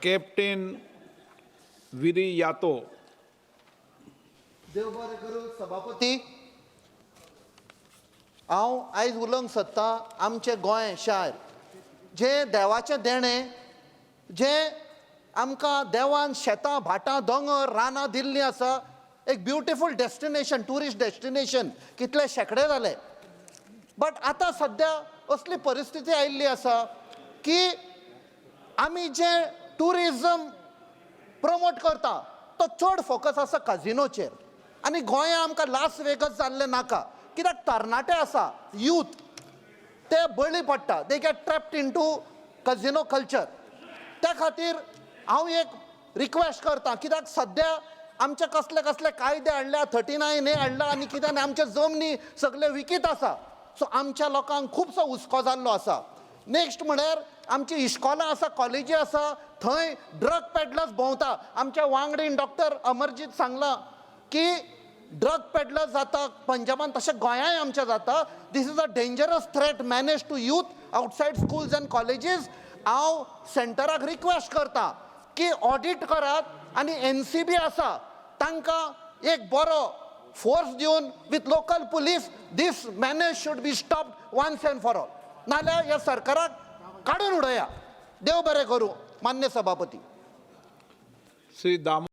Captain विरी यातो. देव बरें करूं सभापती. हांव आयज उलोवंक सोदतां आमचे गोंय शार जे देवाचें देणें, जे आमकां देवान शेतां भाटां दोंगर रानां दिल्लीं आसा. एक ब्युटिफूल डेस्टिनेशन, ट्युरिस्ट डेस्टिनेशन कितले शेकडे जाले. बट आतां सद्या असली परिस्थिती आयिल्ली आसा की आमी जे ट्युरिजम प्रमोट करता तो चड फोकस आसा काजिनोचेर. आनी गोंया आमकां लास वेगस जाल्लें नाका, कित्याक तरणाटे आसा, यूथ ते बळी पडटा, they get trapped into casino culture. त्या खातीर हांव एक रिक्वेस्ट करतां, कित्याक सद्या आमचे कसले कसले कायदे हाडल्या, 39A हाडला आनी कितें आनी आमचे जमनी सगळे विकीत आसा. सो आमच्या लोकांक खुबसो हुस्को जाल्लो आसा. नेक्स्ट म्हळ्यार आमची इश्कॉलां आसा, कॉलेजी आसा, थंय ड्रग पेडलर्स भोंवता. आमच्या वांगडीन डॉक्टर अमरजीत सांगलां की ड्रग पेडलर्स जाता पंजाबान, तशें गोंयांय आमच्या जाता. This is a dangerous threat menace to youth outside schools and colleges. हांव सेंटराक रिक्वेस्ट करतां की ऑडिट करात आनी NCB आसा तांकां एक बरो फोर्स दिवन with local police this menace should be stopped once and for all. नाल्यार ह्या सरकाराक काडून उडया. देव बरें करूं मान्य सभापती. श्री दामो